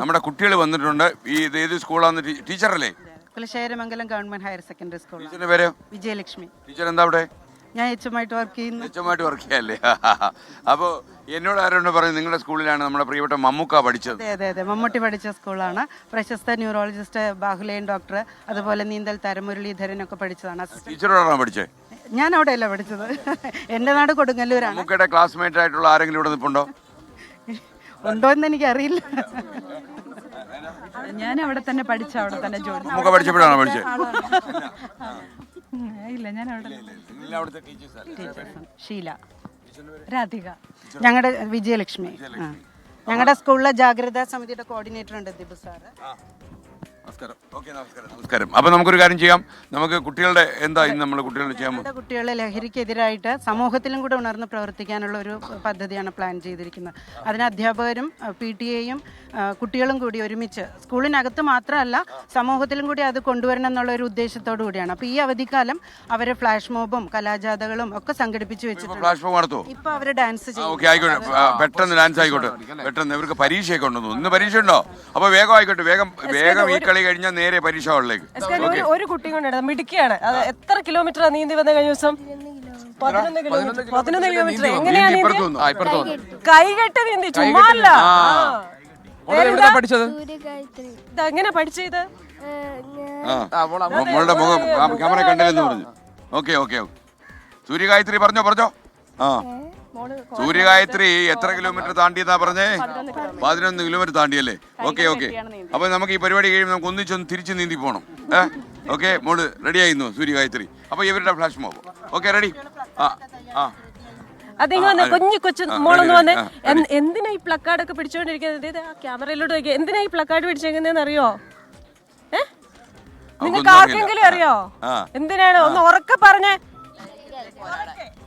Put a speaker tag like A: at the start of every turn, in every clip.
A: നമ്മുടെ കുട്ടികൾ വന്നിട്ടുണ്ട്. ഇത് ഏത് സ്കൂളാണ്? ടീച്ചറല്ലേ?
B: Kulasekharamangalam government higher secondary school.
A: ടീച്ചറിന്റെ പേര്?
B: വിജയലക്ഷ്മി.
A: ടീച്ചർ എന്താ അവിടെ?
B: ഞാൻ എച്ച്എമ്മായിട്ട് വർക്ക് ചെയ്യുന്നു.
A: എച്ച്എമ്മായിട്ട് വർക്ക് ചെയ്യാല്ലേ? അപ്പോൾ എന്നോട് ആരോട് പറയും നിങ്ങളുടെ സ്കൂളിലാണ് നമ്മുടെ പ്രിയപ്പെട്ട മമ്മൂക്ക പഠിച്ചത്?
B: അതെ, മമ്മൂട്ടി പഠിച്ച സ്കൂളാണ്. പ്രശസ്ത ന്യൂറോളജിസ്റ്റ് ബാഹുലേയൻ ഡോക്ടർ, അതുപോലെ നീന്തൽ താരം മുരളീധരനൊക്കെ പഠിച്ചതാണ്.
A: ടീച്ചറോടാണോ പഠിച്ചത്?
B: ഞാൻ അവിടെയല്ല പഠിച്ചത്, എൻ്റെ നാട് കൊടുങ്ങല്ലൂരാണ്.
A: മമ്മൂക്കയുടെ ക്ലാസ്മേറ്റ് ആയിട്ടുള്ള ആരെങ്കിലും ഇവിടെ നിൽപ്പുണ്ടോ?
B: ഉണ്ടോ എന്ന് എനിക്കറിയില്ല. ഞാൻ അവിടെ തന്നെ പഠിച്ച, അവിടെ തന്നെ ജോലി.
A: മമ്മൂക്ക പഠിച്ചപ്പോഴാണോ പഠിച്ചത്?
B: ഇല്ല, ഞാൻ അവിടെ. ഷീല,
C: രാധിക.
B: ഞങ്ങളുടെ വിജയലക്ഷ്മി. ഞങ്ങളുടെ സ്കൂളിലെ ജാഗ്രതാ സമിതിയുടെ കോർഡിനേറ്റർ ഉണ്ട് ദിബു സാറ്.
A: നമസ്കാരം. അപ്പൊ നമുക്കൊരു കാര്യം ചെയ്യാം. നമുക്ക് കുട്ടികളുടെ എന്താ ഇന്ന് നമ്മൾ കുട്ടികളുടെ ചെയ്യാൻ
B: കുട്ടികളെ ലഹരിക്കെതിരായിട്ട് സമൂഹത്തിലും കൂടെ ഉണർന്ന് പ്രവർത്തിക്കാനുള്ള ഒരു പദ്ധതിയാണ് പ്ലാൻ ചെയ്തിരിക്കുന്നത്. അതിന് അധ്യാപകരും PTA-യും കുട്ടികളും കൂടി ഒരുമിച്ച് സ്കൂളിനകത്ത് മാത്രമല്ല സമൂഹത്തിലും കൂടി അത് കൊണ്ടുവരണം എന്നുള്ള ഒരു ഉദ്ദേശത്തോടു കൂടിയാണ്. അപ്പോൾ ഈ അവധിക്കാലം അവരെ ഫ്ലാഷ് മോബും കലാജാഥകളും ഒക്കെ സംഘടിപ്പിച്ച് വെച്ചിട്ടുണ്ട്. ഇപ്പൊ അവര് ഡാൻസ് ചെയ്യും.
A: പെട്ടെന്ന് ഡാൻസ് ആയിക്കോട്ടെ. പെട്ടെന്ന് ഇവർക്ക് പരീക്ഷയൊക്കെ ഉണ്ടെന്നു. ഇന്ന് പരീക്ഷ ഉണ്ടോ? അപ്പൊ വേഗം ആയിക്കോട്ടെ. വേഗം ഈ കളി കഴിഞ്ഞാൽ നേരെ പരീക്ഷ ഹാളിലേക്ക്.
C: ഒരു കുട്ടി കൊണ്ട് മിടുക്കിയാണ്. അത് എത്ര കിലോമീറ്റർ നീന്തി വന്ന കഴിഞ്ഞ ദിവസം? 11 കിലോമീറ്റർ. എങ്ങനെയാണ് കൈകെട്ട് നീന്തി? ചുമ്മാല്ല.
A: പഠിച്ചത്
C: എങ്ങനെ പഠിച്ചത്?
A: മോളുടെ മുഖം ക്യാമറ കണ്ടില്ലെന്ന് പറഞ്ഞു. ഓക്കെ. സൂര്യഗായത്രി പറഞ്ഞോ. സൂര്യഗായത്രി എത്ര കിലോമീറ്റർ താണ്ടിയെന്നാ പറഞ്ഞേ? 11 കിലോമീറ്റർ താണ്ടിയല്ലേ? ഓക്കെ. അപ്പൊ നമുക്ക് ഈ പരിപാടി കഴിയുമ്പോൾ നമുക്ക് ഒന്നിച്ചൊന്ന് തിരിച്ച് നീന്തി പോകണം. ഓക്കെ, മോള് റെഡി ആയിരുന്നു സൂര്യഗായത്രി. അപ്പൊ ഇവരുടെ ഫ്ലാഷ് മോബ്. Okay, ready?
C: അതിങ്ങനെ കൊച്ചു മോളൊന്ന് വന്നേ. എന്തിനാ ഈ പ്ലക്കാർഡ് ഒക്കെ പിടിച്ചോണ്ടിരിക്കുന്നത്? ക്യാമറയിലോട്ട് നോക്കിയാ എന്തിനാ ഈ പ്ലക്കാർഡ് പിടിച്ചേക്കുന്നതെന്ന് അറിയോ? നിങ്ങൾക്ക് ആർക്കെങ്കിലും അറിയോ എന്തിനാണ്? ഒന്ന് ഉറക്കെ പറഞ്ഞേ.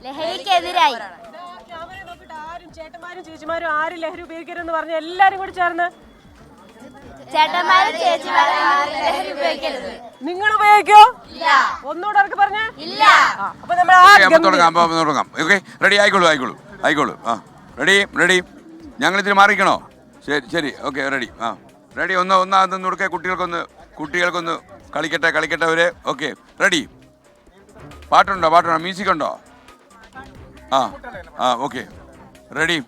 D: ലഹരിക്കെതിരായി
C: ആരും ചേട്ടന്മാരും ചേച്ചിമാരും ആരും ലഹരി ഉപയോഗിക്കരുതെന്ന് പറഞ്ഞ എല്ലാരും കൂടി ചേർന്ന്.
D: ചേട്ടന്മാരും ചേച്ചിമാരും ലഹരി ഉപയോഗിക്കരുത്.
C: നിങ്ങൾ ഉപയോഗിക്കോ? ഒന്നുകൂടെ അവർക്ക് പറഞ്ഞേ.
D: ഇല്ല.
C: അപ്പൊ നമ്മൾ
A: തുടങ്ങാം. ഓക്കെ, റെഡി ആയിക്കോളൂ. റെഡി. ഞങ്ങൾ ഇതിൽ മാറിക്കണോ? ശരി. Okay, ready. റെഡി. ഒന്നാമത് കൊടുക്കേ. കുട്ടികൾക്കൊന്ന് കളിക്കട്ടെ അവര്. Okay, ready. പാട്ടുണ്ടോ? മ്യൂസിക് ഉണ്ടോ? Okay, ready.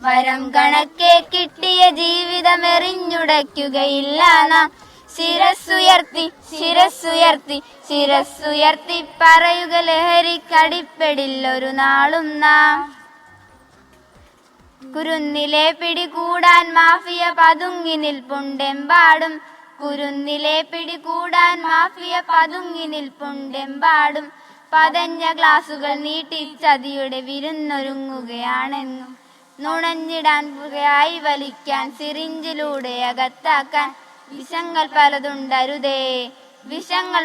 D: വരം കണക്കെ കിട്ടിയ ജീവിതമെറിഞ്ഞുടയ്ക്കുകയില്ല നാം. ശിരസ്സുയർത്തി പറയുക ലഹരിക്കടിപ്പെടില്ലൊരു നാളും നാം. കുരുന്നിലെ പിടികൂടാൻ മാഫിയ പതുങ്ങി നിൽപ്പുണ്ടെമ്പാടും. പതഞ്ഞ ഗ്ലാസുകൾ നീട്ടി ചതിയുടെ വിരുന്നൊരുങ്ങുകയാണെന്നും. നുണഞ്ഞിടാൻ പുകയായി വലിക്കാൻ സിറിഞ്ചിലൂടെ അകത്താക്കാൻ വിഷങ്ങൾ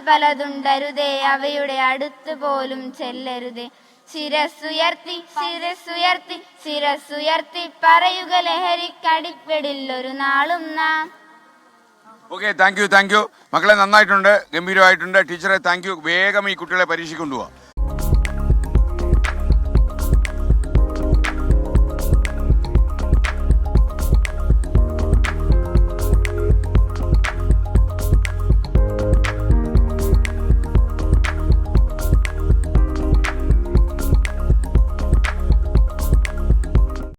D: പലതുണ്ടരുതേ അവയുടെ അടുത്ത് പോലും ചെല്ലരുതേ. ശിരസ്സുയർത്തി പറയുക ലഹരിക്കടിപ്പെടില്ലൊരു നാളും നാം.
A: Okay, thank you. മക്കളെ നന്നായിട്ടുണ്ട്, ഗംഭീരമായിട്ടുണ്ട്. ടീച്ചറെ താങ്ക് യു. വേഗം ഈ കുട്ടികളെ പരീക്ഷയ്ക്ക് കൊണ്ടുപോവാ.